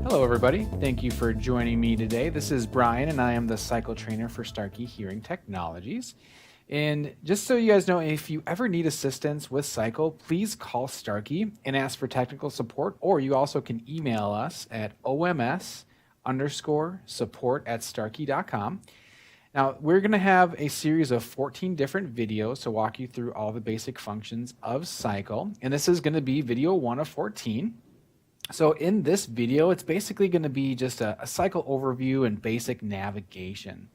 Hello, everybody. Thank you for joining me today. This is Brian, and I am the cycle trainer for Starkey Hearing Technologies. And just so you guys know, if you ever need assistance with cycle, please call Starkey and ask for technical support, or you also can email us at oms_support@starkey.com. Now, we're going to have a series of 14 different videos to walk you through all the basic functions of cycle, and this is going to be video 1 of 14. So in this video, it's basically going to be just a cycle overview and basic navigation.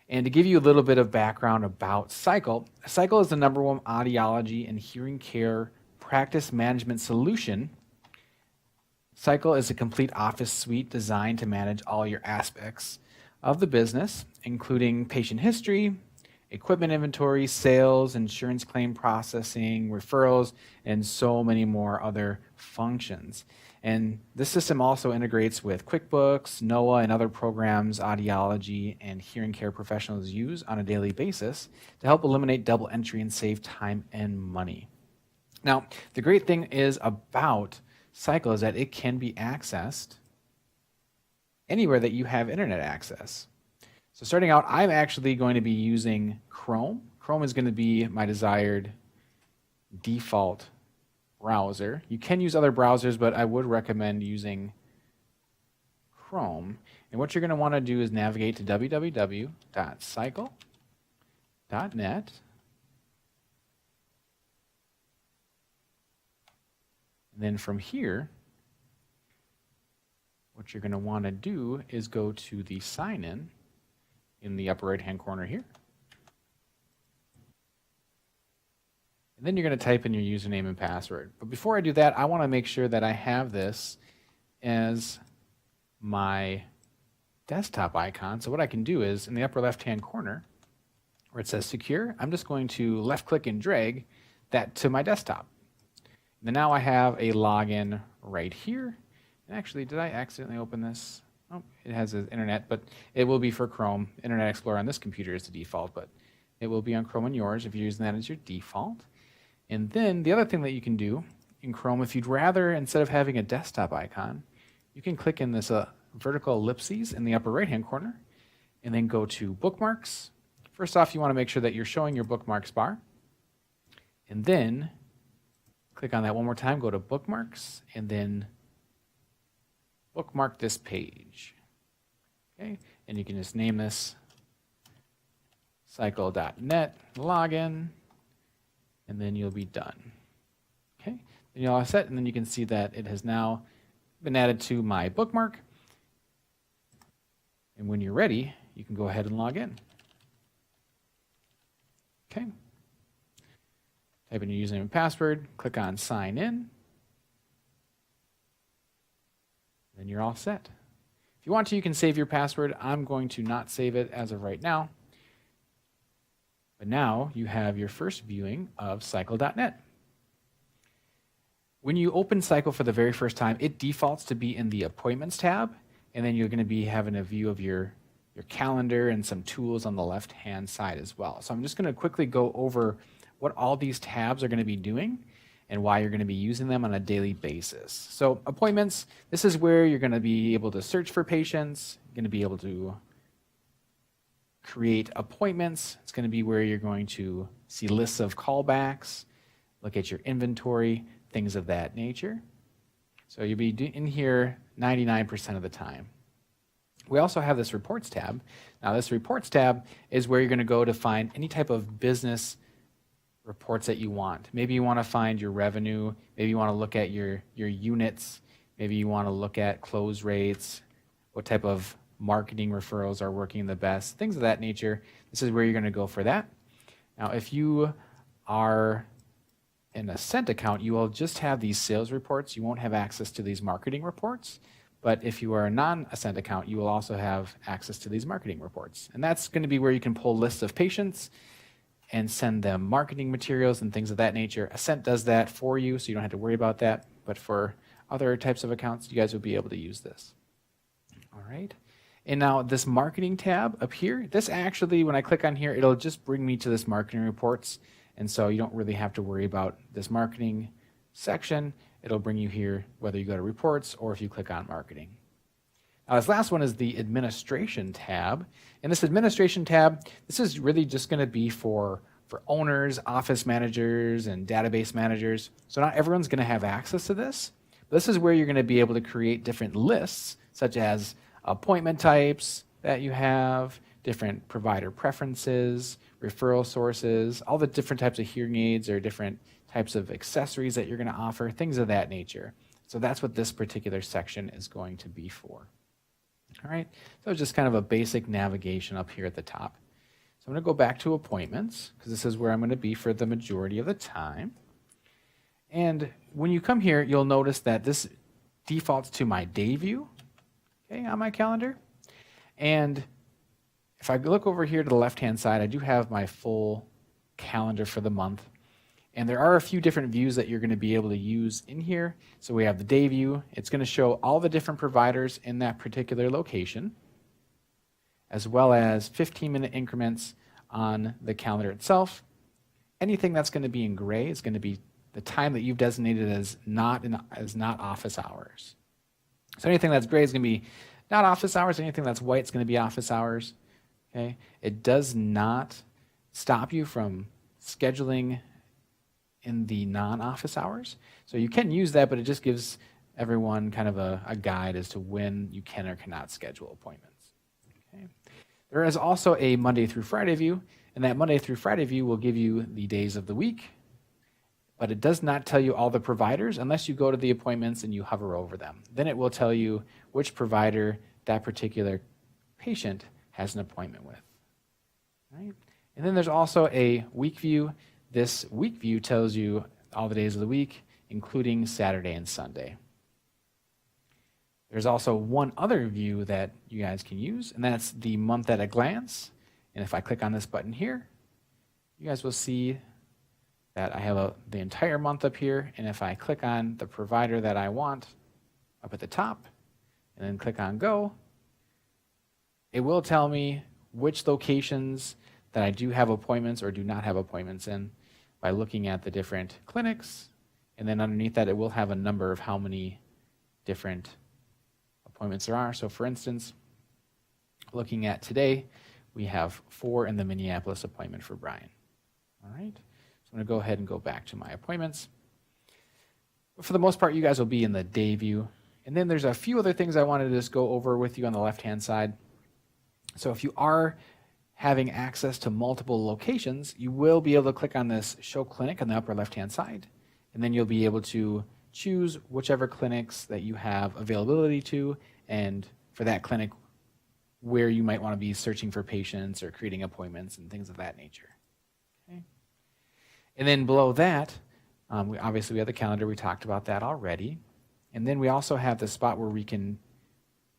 And to give you a little bit of background about cycle, cycle is the #1 audiology and hearing care practice management solution. Cycle is a complete office suite designed to manage all your aspects of the business, including patient history, equipment inventory, sales, insurance claim processing, referrals, and so many more other functions. And this system also integrates with QuickBooks, NOAA, and other programs audiology and hearing care professionals use on a daily basis to help eliminate double entry and save time and money. Now, the great thing is about Cycle is that it can be accessed anywhere that you have internet access. So starting out, I'm actually going to be using Chrome. Chrome is going to be my desired default browser. You can use other browsers, but I would recommend using Chrome. And what you're going to want to do is navigate to www.cycle.net. And then from here, what you're going to want to do is go to the sign in the upper right-hand corner here. And then you're going to type in your username and password. But before I do that, I want to make sure that I have this as my desktop icon. So what I can do is in the upper left-hand corner where it says secure, I'm just going to left-click and drag that to my desktop. And now I have a login right here. And actually, did I accidentally open this? Oh, it has the internet, but it will be for Chrome. Internet Explorer on this computer is the default, but it will be on Chrome on yours if you're using that as your default. And then the other thing that you can do in Chrome, if you'd rather, instead of having a desktop icon, you can click in this vertical ellipses in the upper right-hand corner and then go to bookmarks. First off, you want to make sure that you're showing your bookmarks bar. And then click on that one more time, go to bookmarks, and then bookmark this page. Okay, and you can just name this cycle.net login. And then you'll be done. Okay, then you're all set, and then you can see that it has now been added to my bookmark. And when you're ready, you can go ahead and log in. Okay, type in your username and password, click on sign in, then you're all set. If you want to, you can save your password. I'm going to not save it as of right now. But now you have your first viewing of cycle.net. When you open Cycle for the very first time, it defaults to be in the Appointments tab, and then you're going to be having a view of your calendar and some tools on the left-hand side as well. So I'm just going to quickly go over what all these tabs are going to be doing and why you're going to be using them on a daily basis. So Appointments, this is where you're going to be able to search for patients, you're going to be able to create appointments. It's going to be where you're going to see lists of callbacks, look at your inventory, things of that nature. So you'll be in here 99% of the time. We also have this Reports tab. Now this Reports tab is where you're going to go to find any type of business reports that you want. Maybe you want to find your revenue, maybe you want to look at your units, maybe you want to look at close rates, what type of marketing referrals are working the best, things of that nature. This is where you're going to go for that. Now, if you are an Ascent account, you will just have these sales reports. You won't have access to these marketing reports. But if you are a non-Ascent account, you will also have access to these marketing reports. And that's going to be where you can pull lists of patients and send them marketing materials and things of that nature. Ascent does that for you, so you don't have to worry about that. But for other types of accounts, you guys will be able to use this. All right. And now this marketing tab up here, this actually, when I click on here, it'll just bring me to this marketing reports. And so you don't really have to worry about this marketing section. It'll bring you here whether you go to reports or if you click on marketing. Now, this last one is the administration tab. And this administration tab, this is really just going to be for owners, office managers, and database managers. So not everyone's going to have access to this. This is where you're going to be able to create different lists, such as appointment types that you have, different provider preferences, referral sources, all the different types of hearing aids or different types of accessories that you're going to offer, things of that nature. So that's what this particular section is going to be for. All right, so just kind of a basic navigation up here at the top. So I'm going to go back to appointments because this is where I'm going to be for the majority of the time. And when you come here, you'll notice that this defaults to my day view, okay, on my calendar. And if I look over here to the left-hand side, I do have my full calendar for the month. And there are a few different views that you're going to be able to use in here. So we have the day view. It's going to show all the different providers in that particular location, as well as 15-minute increments on the calendar itself. Anything that's going to be in gray is going to be the time that you've designated as not office hours. So anything that's gray is going to be not office hours. Anything that's white is going to be office hours. Okay? It does not stop you from scheduling in the non-office hours. So you can use that, but it just gives everyone kind of a guide as to when you can or cannot schedule appointments. Okay. There is also a Monday through Friday view, and that Monday through Friday view will give you the days of the week, but it does not tell you all the providers unless you go to the appointments and you hover over them. Then it will tell you which provider that particular patient has an appointment with. Right? And then there's also a week view. This week view tells you all the days of the week, including Saturday and Sunday. There's also one other view that you guys can use, and that's the month at a glance. And if I click on this button here, you guys will see that I have the entire month up here. And if I click on the provider that I want up at the top, and then click on Go, it will tell me which locations that I do have appointments or do not have appointments in by looking at the different clinics. And then underneath that, it will have a number of how many different appointments there are. So for instance, looking at today, we have 4 in the Minneapolis appointment for Brian. All right, so I'm going to go ahead and go back to my appointments. But for the most part, you guys will be in the day view. And then there's a few other things I wanted to just go over with you on the left-hand side. So if you are having access to multiple locations, you will be able to click on this Show Clinic on the upper left-hand side, and then you'll be able to choose whichever clinics that you have availability to, and for that clinic, where you might want to be searching for patients or creating appointments and things of that nature. Okay. And then below that, we have the calendar. We talked about that already. And then we also have the spot where we can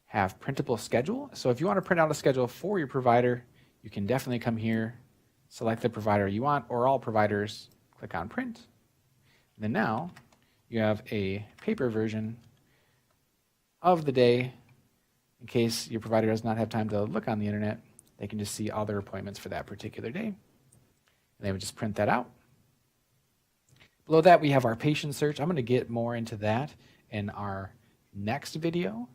have printable schedule. So if you want to print out a schedule for your provider, you can definitely come here, select the provider you want, or all providers, click on print. And then now you have a paper version of the day. In case your provider does not have time to look on the internet, they can just see all their appointments for that particular day. And they would just print that out. Below that, we have our patient search. I'm going to get more into that in our next video.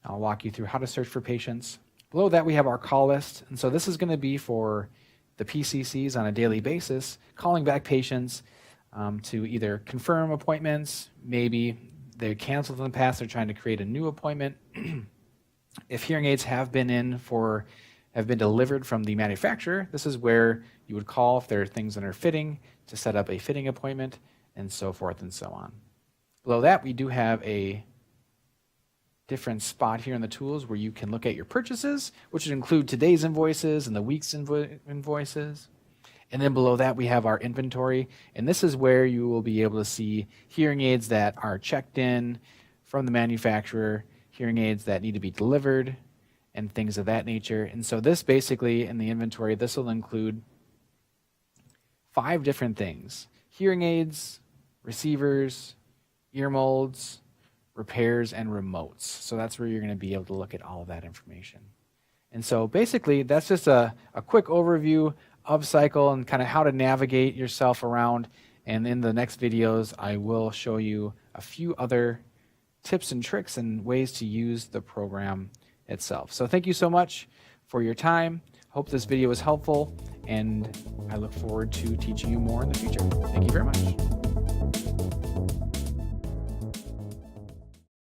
I'll walk you through how to search for patients. Below that, we have our call list. And so this is going to be for the PCCs on a daily basis, calling back patients to either confirm appointments, maybe they canceled in the past, they're trying to create a new appointment. If hearing aids have been delivered from the manufacturer, this is where you would call if there are things that are fitting to set up a fitting appointment, and so forth and so on. Below that, we do have a different spot here in the tools where you can look at your purchases, which would include today's invoices and the week's invoices. And then below that, we have our inventory. And this is where you will be able to see hearing aids that are checked in from the manufacturer, hearing aids that need to be delivered, and things of that nature. And so this basically, in the inventory, this will include 5 different things: hearing aids, receivers, ear molds, repairs, and remotes. So that's where you're going to be able to look at all of that information. And so basically, that's just a quick overview of Cycle and kind of how to navigate yourself around. And in the next videos, I will show you a few other tips and tricks and ways to use the program itself. So thank you so much for your time. Hope this video was helpful, and I look forward to teaching you more in the future. Thank you very much.